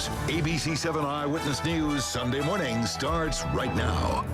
news. ABC 7 Eyewitness News Sunday Morning starts right now.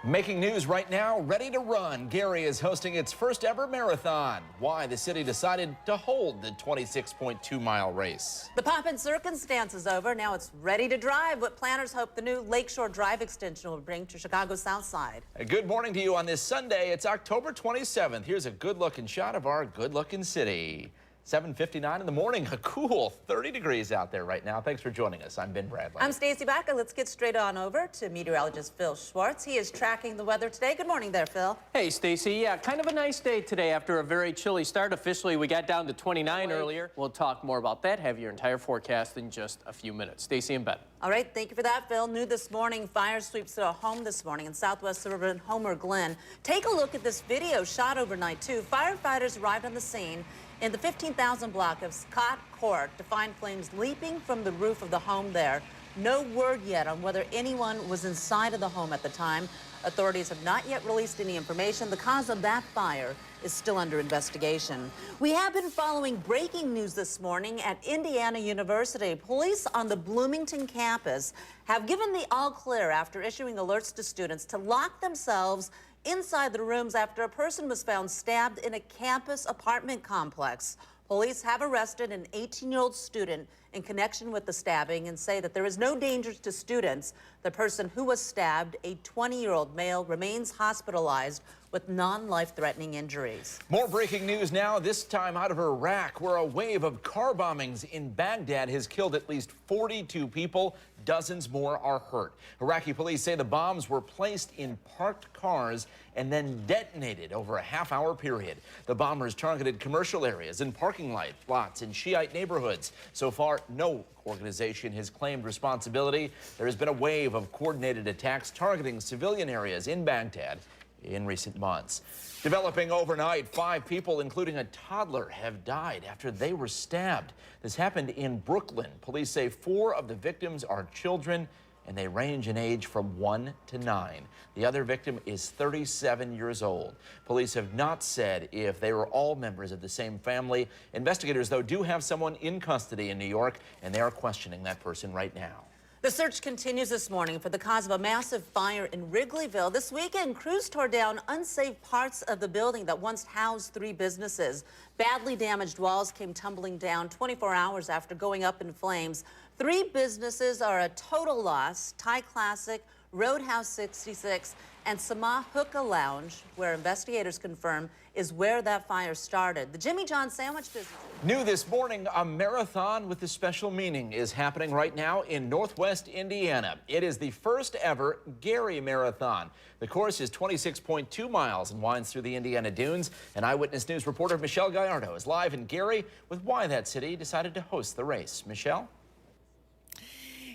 Making news right now, ready to run. Gary is hosting its first ever marathon. Why the city decided to hold the 26.2-mile race. The pomp and circumstance is over. Now it's ready to drive. What planners hope the new Lakeshore Drive extension will bring to Chicago's South Side. Good morning to you on this Sunday. It's October 27th. Here's a good-looking shot of our good-looking city. 7:59 in the morning, a cool 30 degrees out there right now. Thanks for joining us. I'm Ben Bradley. I'm Stacy Baca. Let's get straight on over to meteorologist Phil Schwartz. He is tracking the weather today. Good morning there, Phil. Hey, Stacy. Yeah, kind of a nice day today after a very chilly start. Officially, we got down to 29 earlier. We'll talk more about that. Have your entire forecast in just a few minutes. Stacy and Ben. All right, thank you for that, Phil. New this morning, fire sweeps through a home this morning in southwest suburban Homer Glen. Take a look at this video shot overnight, too. Firefighters arrived on the scene in the 15,000 block of Scott Court to find flames leaping from the roof of the home there. No word yet on whether anyone was inside of the home at the time. Authorities have not yet released any information. The cause of that fire is still under investigation. We have been following breaking news this morning at Indiana University. Police on the Bloomington campus have given the all clear after issuing alerts to students to lock themselves inside the rooms after a person was found stabbed in a campus apartment complex. Police have arrested an 18-year-old student in connection with the stabbing and say that there is no danger to students. The person who was stabbed, a 20-year-old male, remains hospitalized with non-life-threatening injuries. More breaking news now, this time out of Iraq, where a wave of car bombings in Baghdad has killed at least 42 people. Dozens more are hurt. Iraqi police say the bombs were placed in parked cars and then detonated over a half-hour period. The bombers targeted commercial areas and parking lots in Shiite neighborhoods. So far, no organization has claimed responsibility. There has been a wave of coordinated attacks targeting civilian areas in Baghdad in recent months. Developing overnight, 5 people, including a toddler, have died after they were stabbed. This happened in Brooklyn. Police say 4 of the victims are children, and they range in age from 1 to 9. The other victim is 37 years old. Police have not said if they were all members of the same family. Investigators, though, do have someone in custody in New York, and they are questioning that person right now. The search continues this morning for the cause of a massive fire in Wrigleyville. This weekend, crews tore down unsafe parts of the building that once housed 3 businesses. Badly damaged walls came tumbling down 24 hours after going up in flames. 3 businesses are a total loss: Thai Classic, Roadhouse 66, and Sama Hookah Lounge, where investigators confirm is where that fire started. The Jimmy John sandwich business. New this morning, a marathon with a special meaning is happening right now in Northwest Indiana. It is the first ever Gary Marathon. The course is 26.2 miles and winds through the Indiana dunes. And Eyewitness News reporter Michelle Gallardo is live in Gary with why that city decided to host the race. Michelle?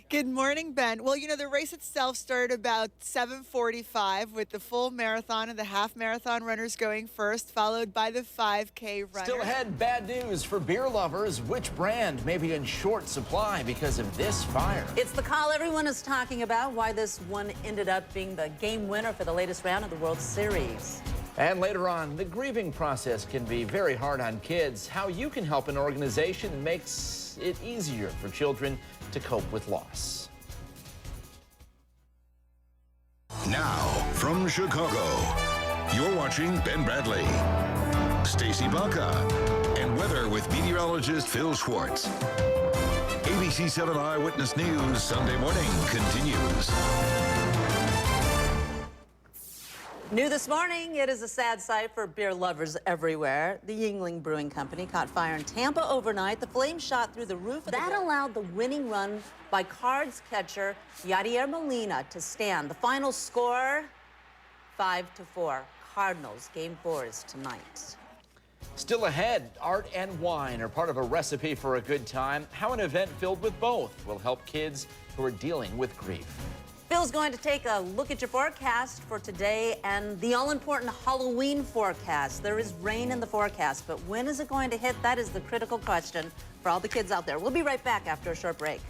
Good morning, Ben. Well, you know, the race itself started about 7:45 with the full marathon and the half marathon runners going first, followed by the 5K runners. Still ahead, bad news for beer lovers. Which brand may be in short supply because of this fire? It's the call everyone is talking about, why this one ended up being the game winner for the latest round of the World Series. And later on, the grieving process can be very hard on kids. How you can help an organization that makes it easier for children to cope with loss. Now, from Chicago, you're watching Ben Bradley, Stacy Baca, and weather with meteorologist Phil Schwartz. ABC 7 Eyewitness News Sunday Morning continues. New this morning, it is a sad sight for beer lovers everywhere. The Yuengling Brewing Company caught fire in Tampa overnight. The flames shot through the roof. That allowed the winning run by Cards catcher Yadier Molina to stand. The final score, 5-4. Cardinals. Game 4 is tonight. Still ahead, art and wine are part of a recipe for a good time. How an event filled with both will help kids who are dealing with grief. Phil's going to take a look at your forecast for today and the all-important Halloween forecast. There is rain in the forecast, but when is it going to hit? That is the critical question for all the kids out there. We'll be right back after a short break.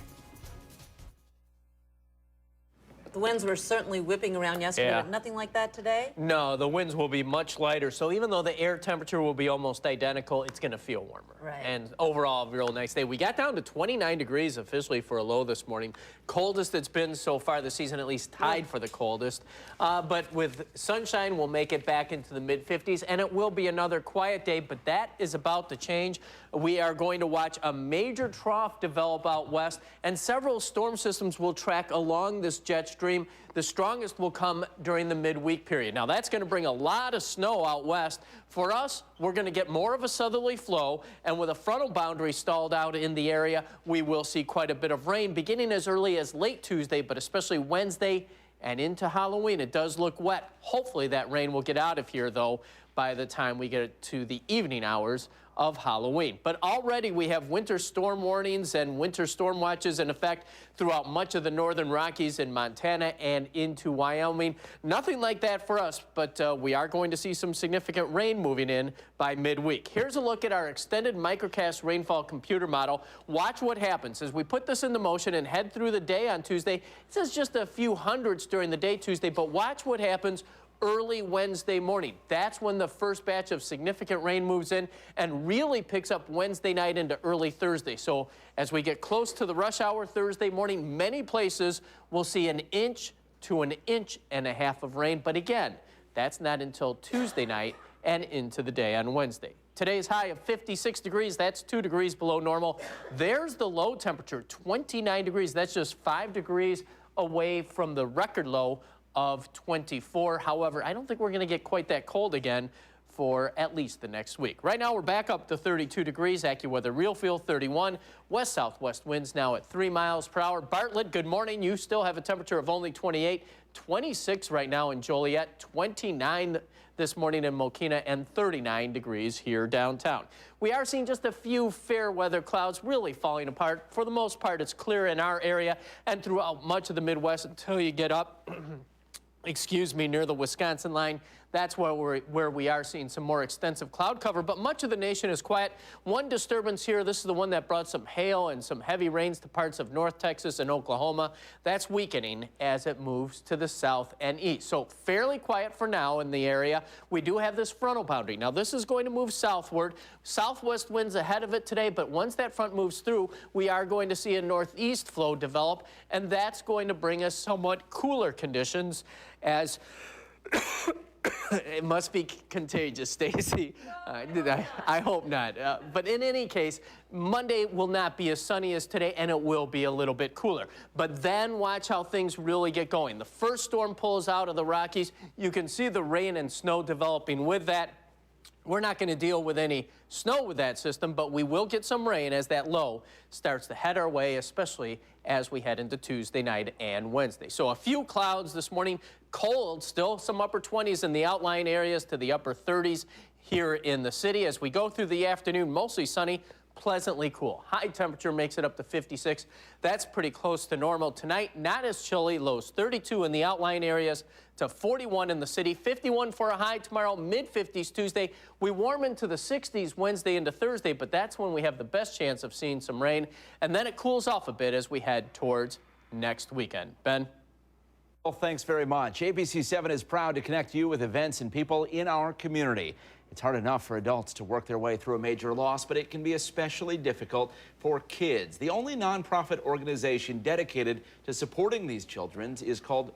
The winds were certainly whipping around yesterday, but nothing like that today? No, the winds will be much lighter. So even though the air temperature will be almost identical, it's going to feel warmer. Right. And overall, a real nice day. We got down to 29 degrees officially for a low this morning. Coldest it's been so far this season, at least tied for the coldest. But with sunshine, we'll make it back into the mid-50s, and it will be another quiet day, but that is about to change. We are going to watch a major trough develop out west, and several storm systems will track along this jet stream. The strongest will come during the midweek period. Now, that's going to bring a lot of snow out west. For us, we're going to get more of a southerly flow, and with a frontal boundary stalled out in the area, we will see quite a bit of rain beginning as early as late Tuesday, but especially Wednesday and into Halloween. It does look wet. Hopefully that rain will get out of here, though, by the time we get to the evening hours of Halloween. But already we have winter storm warnings and winter storm watches in effect throughout much of the northern Rockies in Montana and into Wyoming. Nothing like that for us, but we are going to see some significant rain moving in by midweek. Here's a look at our extended microcast rainfall computer model. Watch what happens as we put this into motion and head through the day on Tuesday. It says just a few hundreds during the day Tuesday, but watch what happens early Wednesday morning. That's when the first batch of significant rain moves in and really picks up Wednesday night into early Thursday. So as we get close to the rush hour Thursday morning, many places will see an inch to an inch and a half of rain. But again, that's not until Tuesday night and into the day on Wednesday. Today's high of 56 degrees, that's 2 degrees below normal. There's the low temperature, 29 degrees. That's just 5 degrees away from the record low of 24. However, I don't think we're going to get quite that cold again for at least the next week. Right now, we're back up to 32 degrees. AccuWeather Real Feel 31. West-southwest winds now at 3 miles per hour. Bartlett, good morning. You still have a temperature of only 28. 26 right now in Joliet. 29 this morning in Mokina, and 39 degrees here downtown. We are seeing just a few fair weather clouds really falling apart. For the most part, it's clear in our area and throughout much of the Midwest until you get up excuse me, near the Wisconsin line. That's where we are seeing some more extensive cloud cover, but much of the nation is quiet. One disturbance here, this is the one that brought some hail and some heavy rains to parts of North Texas and Oklahoma. That's weakening as it moves to the south and east. So fairly quiet for now in the area. We do have this frontal boundary. Now this is going to move southward. Southwest winds ahead of it today, but once that front moves through, we are going to see a northeast flow develop, and that's going to bring us somewhat cooler conditions as it must be contagious, Stacy. I hope not. But in any case, Monday will not be as sunny as today, and it will be a little bit cooler. But then watch how things really get going. The first storm pulls out of the Rockies. You can see the rain and snow developing with that. We're not going to deal with any snow with that system, but we will get some rain as that low starts to head our way, especially as we head into Tuesday night and Wednesday. So a few clouds this morning, cold, still some upper 20s in the outlying areas to the upper 30s here in the city. As we go through the afternoon, mostly sunny, pleasantly cool. High temperature makes it up to 56. That's pretty close to normal. Tonight, not as chilly, lows 32 in the outlying areas to 41 in the city, 51 for a high tomorrow, mid-50s Tuesday. We warm into the 60s Wednesday into Thursday, but that's when we have the best chance of seeing some rain. And then it cools off a bit as we head towards next weekend. Ben? Well, thanks very much. ABC 7 is proud to connect you with events and people in our community. It's hard enough for adults to work their way through a major loss, but it can be especially difficult for kids. The only nonprofit organization dedicated to supporting these children is called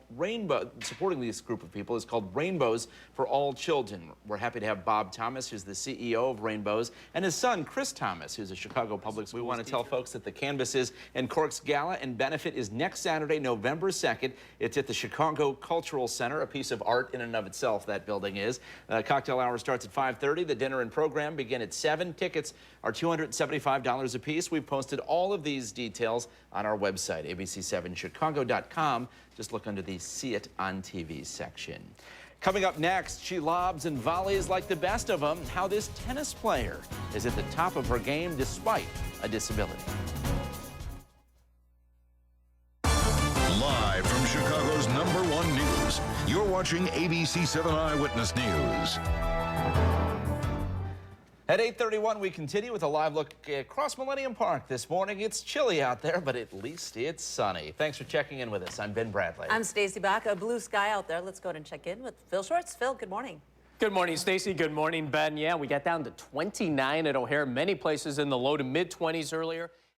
supporting this group of people is called Rainbows for All Children. We're happy to have Bob Thomas, who's the CEO of Rainbows, and his son, Chris Thomas, who's a Chicago Public Schools. We want to tell folks that the Canvases and Corks Gala and Benefit is next Saturday, November 2nd. It's at the Chicago Cultural Center, a piece of art in and of itself, that building is. Cocktail hour starts at 5:30. The dinner and program begin at 7. Tickets are $275 a piece. We've posted all of these details on our website, abc7chicago.com. Just look under the See It on TV section. Coming up next, she lobs and volleys like the best of them. How this tennis player is at the top of her game despite a disability. Live from Chicago's #1 news, you're watching ABC 7 Eyewitness News. At 8:31, we continue with a live look across Millennium Park this morning. It's chilly out there, but at least it's sunny. Thanks for checking in with us. I'm Ben Bradley. I'm Stacy Baca. Blue sky out there. Let's go ahead and check in with Phil Schwartz. Phil, good morning. Good morning, Stacy. Good morning, Ben. Yeah, we got down to 29 at O'Hare. Many places in the low to mid-20s earlier.